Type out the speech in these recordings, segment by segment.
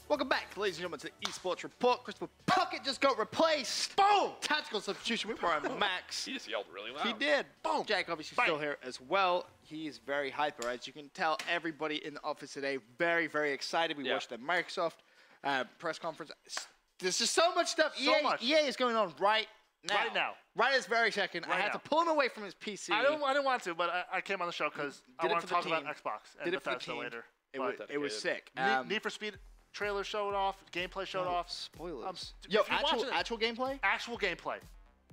Welcome back, ladies and gentlemen, to the eSports Report. Christopher Puckett just got replaced. Boom! Tactical substitution with Brian Max. He just yelled really loud. He did. Boom! Jack obviously still here as well. He is very hyper. As you can tell, everybody in the office today very, very excited. We watched the Microsoft press conference. There's just so much stuff. EA is going on right now. Right this very second. I had to pull him away from his PC. I didn't want to, but I came on the show because I want to talk about Xbox and Bethesda later. It was sick. Need for Speed trailer showed off, gameplay showed off. Spoilers. Yo, actual gameplay? Actual gameplay.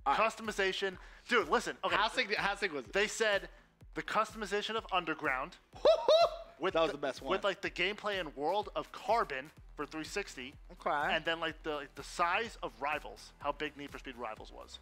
Customization. Dude, listen. Okay. How sick was it? They said the customization of Underground. That was the best one. With like the gameplay and world of Carbon for 360. Okay. And then like the size of Rivals, how big Need for Speed Rivals was.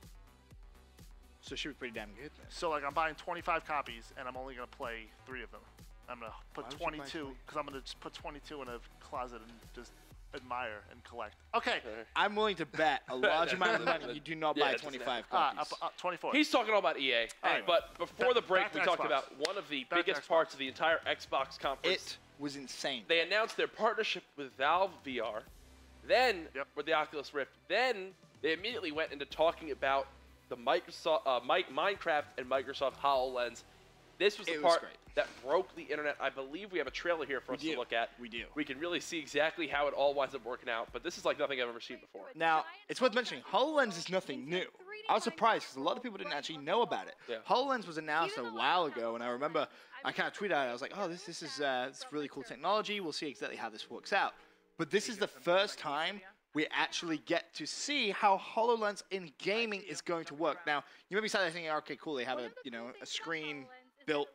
So she was pretty damn good then. So like I'm buying 25 copies and I'm only gonna play 3 of them. I'm gonna put 22 because I'm gonna just put 22 in a closet and just admire and collect. Okay. I'm willing to bet a large amount of money you do not buy 25 copies. 24. He's talking all about EA. Anyway, but before the break, we talked Xbox. about one of the biggest parts of the entire Xbox conference. It was insane. They announced their partnership with Valve VR, then with the Oculus Rift, then they immediately went into talking about the Microsoft, Minecraft and Microsoft HoloLens. This was the part that broke the internet. I believe we have a trailer here for us to look at. We do. We can really see exactly how it all winds up working out, but this is like nothing I've ever seen before. Now, it's worth mentioning, HoloLens is nothing new. I was surprised because a lot of people didn't actually know about it. Yeah. HoloLens was announced a while ago, and I remember I kind of tweeted out, I was like, oh, this is it's really cool technology. We'll see exactly how this works out. But this is the first time we actually get to see how HoloLens in gaming is going to work. Now, you may be sitting there thinking, okay, cool, they have a screen built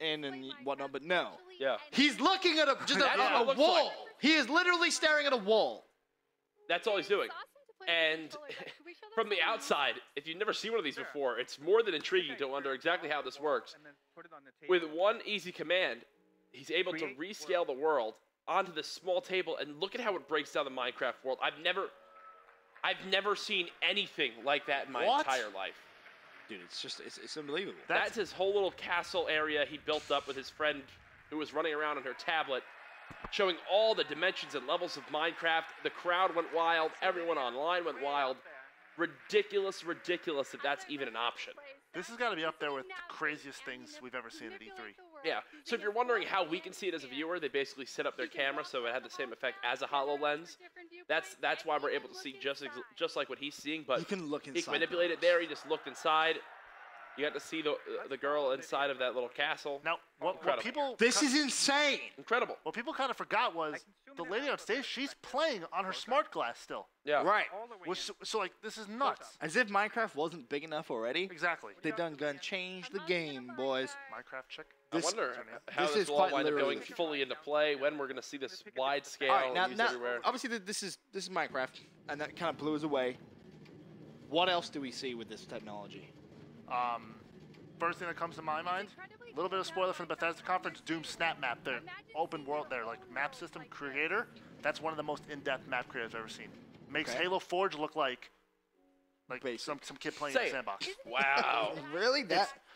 in and whatnot, but no. Yeah. He's looking at just a wall. Like. He is literally staring at a wall. That's all he's doing. And from the outside, if you've never seen one of these before, it's more than intriguing to wonder exactly how this works. With one easy command, he's able to rescale the world onto this small table, and look at how it breaks down the Minecraft world. I've never seen anything like that in my entire life. Dude, it's unbelievable. That's his whole little castle area he built up with his friend who was running around on her tablet, showing all the dimensions and levels of Minecraft. The crowd went wild. Everyone online went wild. Ridiculous that that's even an option. This has got to be up there with the craziest things we've ever seen at E3. Yeah, so if you're wondering how we can see it as a viewer, they basically set up their camera so it had the same effect as a HoloLens. That's why we're able to see just like what he's seeing, but you can look inside. He can manipulate it there. He just looked inside. You got to see the girl inside of that little castle. Now, what people... This is insane! Incredible. What people kind of forgot was the lady on stage, she's playing on her smart glass still. Yeah. Right. So like, this is nuts. As if Minecraft wasn't big enough already. Exactly. They done gonna change the game, boys. Minecraft chick. I wonder how this will all wind up going fully into play, when we're going to see this wide scale used everywhere. Obviously, this is Minecraft, and that kind of blew us away. What else do we see with this technology? First thing that comes to my mind, a little bit of spoiler from the Bethesda conference, Doom Snap Map, their open world, their like map system creator. That's one of the most in-depth map creators I've ever seen. Makes Halo Forge look like some kid playing in a sandbox. Wow. Really?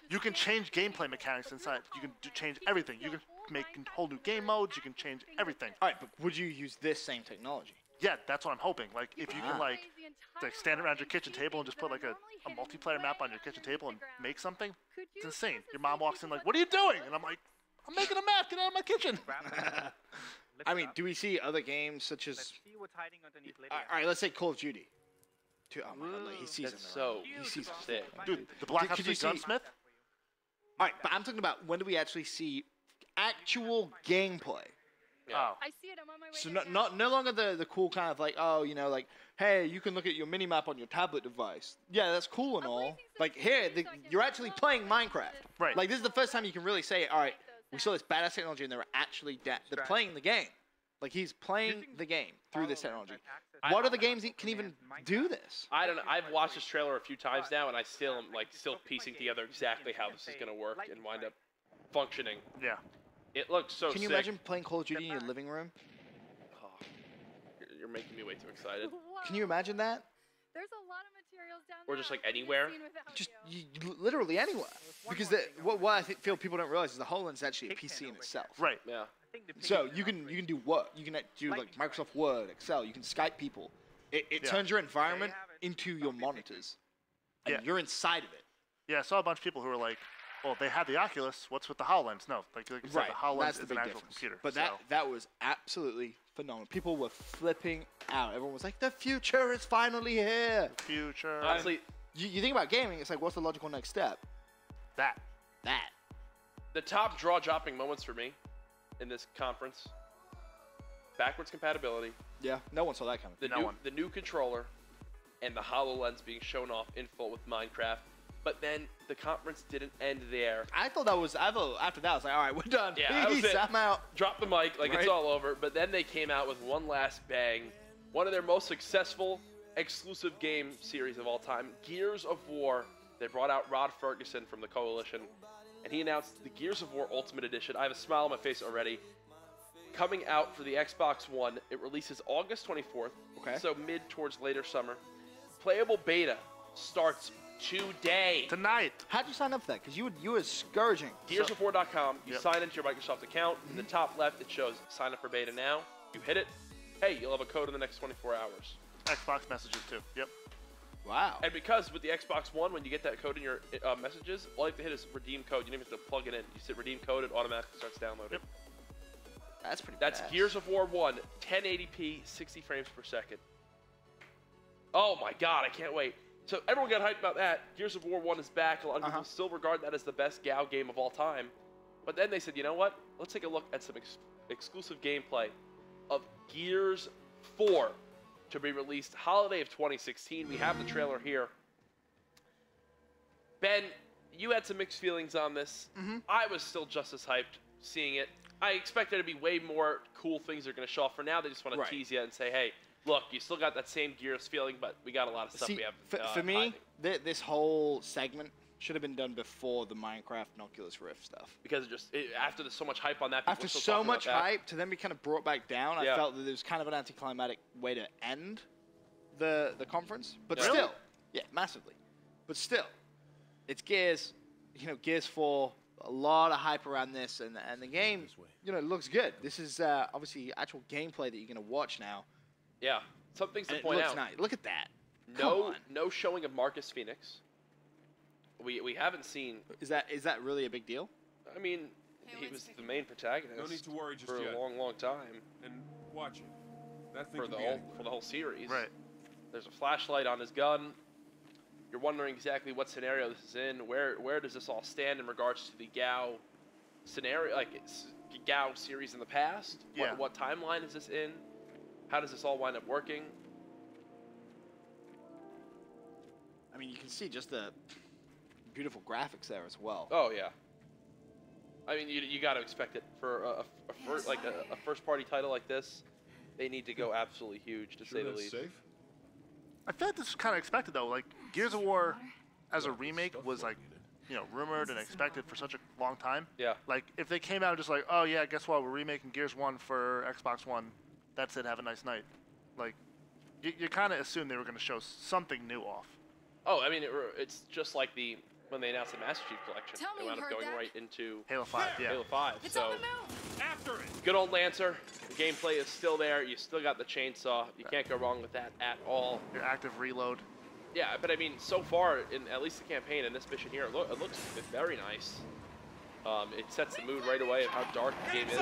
You can change gameplay mechanics inside. You can change everything. You can make whole new game modes. You can change everything. All right, but would you use this same technology? Yeah, that's what I'm hoping. Like, if you can, like stand around your kitchen table and just put, like, a multiplayer map on your kitchen table and make something, it's insane. Your mom walks in like, what are you doing? And I'm like, I'm making a map. Get out of my kitchen. I mean, do we see other games such as... All right, let's say Call of Duty. Oh my God, he sees it. Sick. Dude, the Black Ops 3 Gunsmith? All right, but I'm talking about when do we actually see actual gameplay? Yeah. Oh. I see it. I'm on my way. So no longer the cool kind of like, oh, you know, like, hey, you can look at your mini map on your tablet device. Yeah, that's cool and all. Like here, you're actually playing Minecraft. Right. Like this is the first time you can really say, all right, we saw this badass technology and they're actually they're playing the game. Like he's playing the game through this technology. What other games can even do this? I don't know. I've watched this trailer a few times now, and I still am still piecing together exactly how this is going to work and wind up functioning. Yeah. It looks so sick. Can you imagine playing Call of Duty in your living room? Oh, you're making me way too excited. Can you imagine that? There's a lot of materials down there. Or just like anywhere? Just literally anywhere. Because what I feel people don't realize is the HoloLens is actually a PC in itself. Right. Yeah. So you can do work. You can do like Microsoft Word, Excel. You can Skype people. It turns your environment into your monitors, and you're inside of it. Yeah, I saw a bunch of people who were like, well, they had the Oculus. What's with the HoloLens? No, like you said, the HoloLens is an actual computer. But that was absolutely phenomenal. People were flipping out. Everyone was like, the future is finally here. The future. Honestly, you think about gaming, it's like, what's the logical next step? That. the top draw-dropping moments for me in this conference, backwards compatibility. Yeah, no one saw that coming. The new controller and the HoloLens being shown off in full with Minecraft. But then the conference didn't end there. I thought after that, I was like, all right, we're done. Yeah, Peace, I'm out. Drop the mic, like it's all over. But then they came out with one last bang. One of their most successful exclusive game series of all time, Gears of War. They brought out Rod Ferguson from the Coalition, and he announced the Gears of War Ultimate Edition. I have a smile on my face already. Coming out for the Xbox One, it releases August 24th, so mid towards later summer. Playable beta starts today. Tonight. How'd you sign up for that? Because you were scourging. Gearsofwar.com. You sign into your Microsoft account. In the top left, it shows sign up for beta now. You hit it. Hey, you'll have a code in the next 24 hours. Xbox messages too. Yep. Wow. And because with the Xbox One, when you get that code in your messages, all you have to hit is redeem code. You don't even have to plug it in. You hit redeem code, it automatically starts downloading. Yep. That's pretty That's badass. Gears of War 1, 1080p, 60 frames per second. Oh my god, I can't wait. So everyone got hyped about that. Gears of War 1 is back. A lot of people still regard that as the best GAO game of all time. But then they said, you know what? Let's take a look at some exclusive gameplay of Gears 4 to be released holiday of 2016. We have the trailer here. Ben, you had some mixed feelings on this. I was still just as hyped seeing it. I expect there to be way more cool things they're going to show off. For now, they just want to tease you and say, hey, look, you still got that same Gears feeling, but we got a lot of stuff we have. For me, this whole segment should have been done before the Minecraft and Oculus Rift stuff. Because after there's so much hype on that, after so much hype, to then be kind of brought back down, I felt that it was kind of an anticlimactic way to end the conference. But still, yeah, massively. But still, it's Gears. You know, Gears 4. A lot of hype around this, and the game, you know, looks good. This is obviously actual gameplay that you're going to watch now. Yeah, some things to point out. Nice. Look at that. No showing of Marcus Phoenix. We haven't seen. Is that really a big deal? I mean, he was the main protagonist. No need to worry just for yet. a long time. And watch it. That thing For the whole series. Right. There's a flashlight on his gun. You're wondering exactly what scenario this is in. Where does this all stand in regards to the GAO scenario, like GAO series in the past? Yeah. What timeline is this in? How does this all wind up working? I mean, you can see just the beautiful graphics there as well. Oh yeah. I mean, you got to expect it for a first-party title like this. They need to go absolutely huge, to say the least. Safe? I feel like this was kind of expected though. Like Gears of War, as a remake, was like, you know, rumored and expected for such a long time. Yeah. Like if they came out just like, oh yeah, guess what? We're remaking Gears 1 for Xbox One. That's it. Have a nice night. Like, you kind of assumed they were going to show something new off. Oh, I mean, it's just like when they announced the Master Chief Collection. Tell me They wound up you heard going that. right into Halo 5, yeah. Halo 5. It's So on the move. After it! good old Lancer. The gameplay is still there. You still got the chainsaw. You can't go wrong with that at all. Your active reload. Yeah, but I mean, so far in at least the campaign and this mission here, it looks very nice. It sets the mood right away of how dark the game is.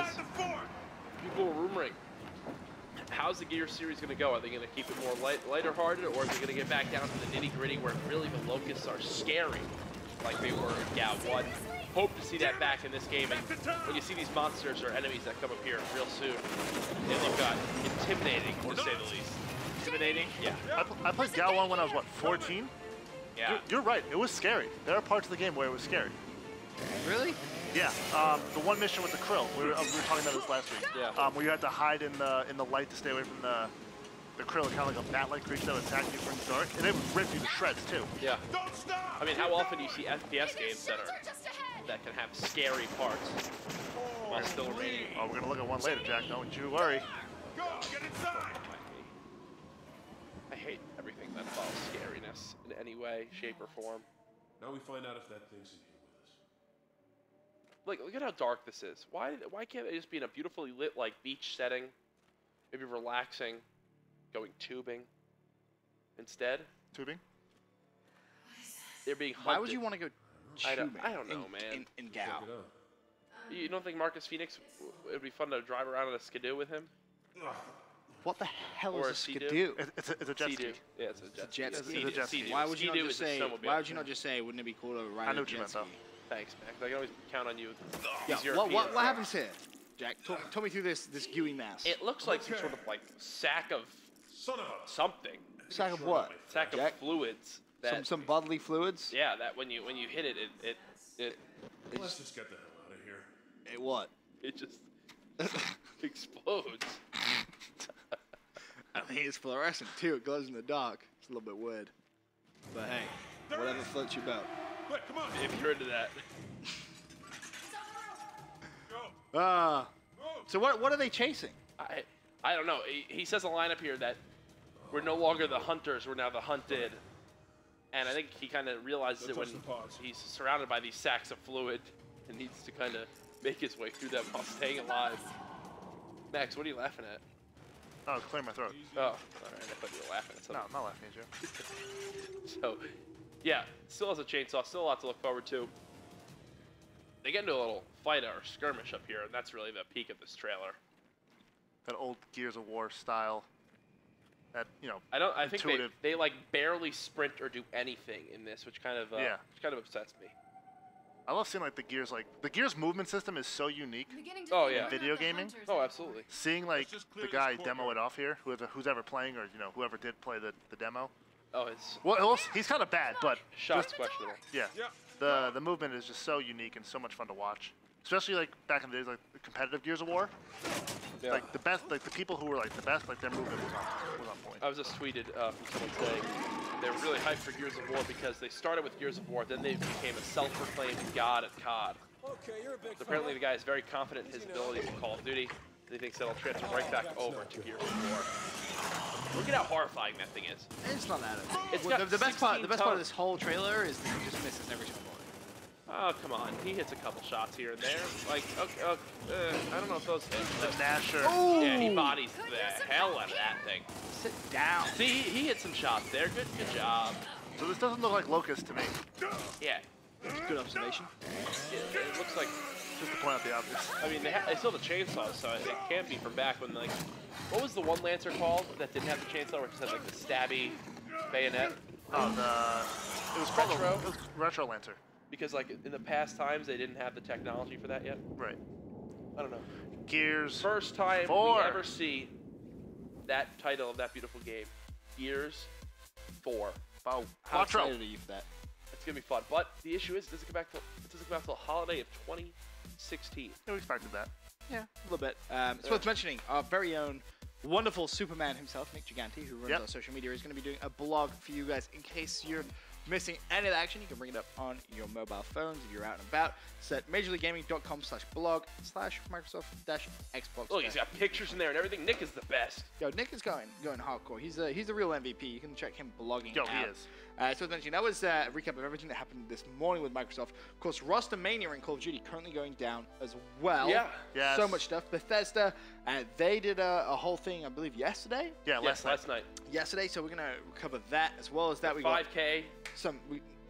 People were rumoring, how's the Gears series going to go? Are they going to keep it more lighter-hearted, or are they going to get back down to the nitty-gritty where really the locusts are scary, like they were in GAO 1? Hope to see that back in this game. And when you see these monsters or enemies that come up here real soon, they look intimidating, to say the least. Intimidating? Yeah. I played GAO 1 when I was, what, 14? Yeah. You're right. It was scary. There are parts of the game where it was scary. Really? Yeah. The one mission with the krill. We were talking about this last week. Yeah. Where you had to hide in the light to stay away from the krill, kind of like a bat-like creature that would attack you from the dark, and it would rip you to shreds too. Yeah. Don't stop! I mean, how often do you see FPS games that can have scary parts while still remaining? Oh, we're gonna look at one later, Jack. Don't you worry. Go! Get inside! I hate everything that involves scariness in any way, shape, or form. Now we find out if that thing's in here with us. Like, look at how dark this is. Why can't they just be in a beautifully lit, like, beach setting? Maybe relaxing, going tubing instead? Tubing? They're being hunted. Why would you want to go I tubing don't know, man. in Gao? You don't think Marcus Phoenix, it would be fun to drive around in a skidoo with him? What the hell Or is a a Sea-Doo? skidoo? It's a jet ski. Sea-Doo. Yeah, it's a jet ski. jet ski. Sea-Doo. It's a jet ski. Sea-Doo. Why would you not Sea-Doo just is a say? snowmobile. Why would you not just say? Wouldn't it be cool to ride I a know what you jet meant, ski? though. Thanks, Max. I can always count on you. Yeah. These What Europeans. happens here, Jack? Talk me through this gooey mass. It looks like some sort of like sack of Son of a... something. Sack of what? Sack of Jack? fluids. That, Some bodily fluids. yeah, that when you hit it, it Let's just get the hell out of here. Hey, what? it just explodes. I think it's fluorescent too. It glows in the dark. It's a little bit weird. But hey, whatever floats your boat. Quick, come on. If you're into that. Go. So what are they chasing? I don't know. He says a line up here that we're no longer the hunters, we're now the hunted. And I think he kind of realizes it when he's surrounded by these sacks of fluid and needs to kind of make his way through them while staying alive. Max, what are you laughing at? Oh, clear my throat. Oh, all right. I thought you were laughing at No, something. I'm not laughing at you. So, yeah, still has a chainsaw, still a lot to look forward to. They get into a little fight or skirmish up here, and that's really the peak of this trailer. That old Gears of War style. That, you know, I think intuitive. they like barely sprint or do anything in this, which kind of upsets me. I love seeing like the Gears movement system is so unique. Oh, yeah. Video gaming? Oh, absolutely. Seeing like just the clear guy this demo courtyard. it off here, who's ever playing, or whoever did play the demo. Oh, his Well, he's kind of bad, but shot's questionable. yeah, Yeah. the movement is just so unique and so much fun to watch. Especially like back in the days, like the competitive Gears of War. Yeah. Like the best, like the people who were like the best, like their movement was on point. I was just tweeted from someone saying they were really hyped for Gears of War because they started with Gears of War, then they became a self-proclaimed god at COD. Okay, you're a big So apparently the guy is very confident in his abilities in Call of Duty. And he thinks that'll transfer right back over to Gears of War. Look at how horrifying that thing is. It's not that. It's Well, got the best part 16 of tons. this whole trailer is that he just misses every single bullet. Oh, come on. He hits a couple shots here and there. Like, okay, I don't know if those hit. The Nasher. Yeah, he bodies the hell out of that thing. Sit down. See, he hit some shots there. Good job. So this doesn't look like Locust to me. Yeah. Good observation. It looks like, Just to point out the obvious. I mean, they still have the chainsaw, so it can't be from back when, like, what was the one Lancer called that didn't have the chainsaw, where it just had, like, the stabby bayonet? Oh, it was called Retro? it was Retro Lancer. Because, like, in the past times, they didn't have the technology for that yet. Right. I don't know. Gears. First time 4. we ever see that title of that beautiful game, Gears 4. Wow. How Quattro. excited are you for that? It's gonna be fun, but the issue is it doesn't come back till holiday of 2016. Yeah, we expected that. Yeah, a little bit. It's worth mentioning our very own wonderful Superman himself, Nick Gigante, who runs Yep. our social media, is going to be doing a blog for you guys in case you're missing any of the action. You can bring it up on your mobile phones if you're out and about. It's at majorleaguegaming.com/blog/Microsoft-Xbox. Look, he's got pictures in there and everything. Nick is the best. Yo, Nick is going hardcore. He's a real MVP. You can check him blogging Yo, out. he is. So mentioning that was a recap of everything that happened this morning with Microsoft. Of course, Roster Mania and Call of Duty currently going down as well. Yeah. Yes. So much stuff. Bethesda, they did a whole thing, I believe, yesterday. Yeah, Yes, last night. Yesterday, so we're gonna cover that as well as that. We got 5K.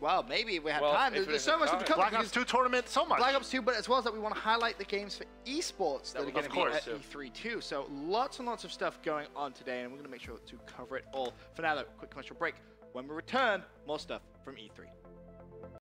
well, maybe if we have Well, time. if There's we so have much to time. cover. Black Ops 2 tournament, so much. Black Ops 2, but as well as that, we want to highlight the games for eSports that are going to be course. at E3 too. So lots and lots of stuff going on today, and we're going to make sure to cover it all. For now, though, quick commercial break. When we return, more stuff from E3.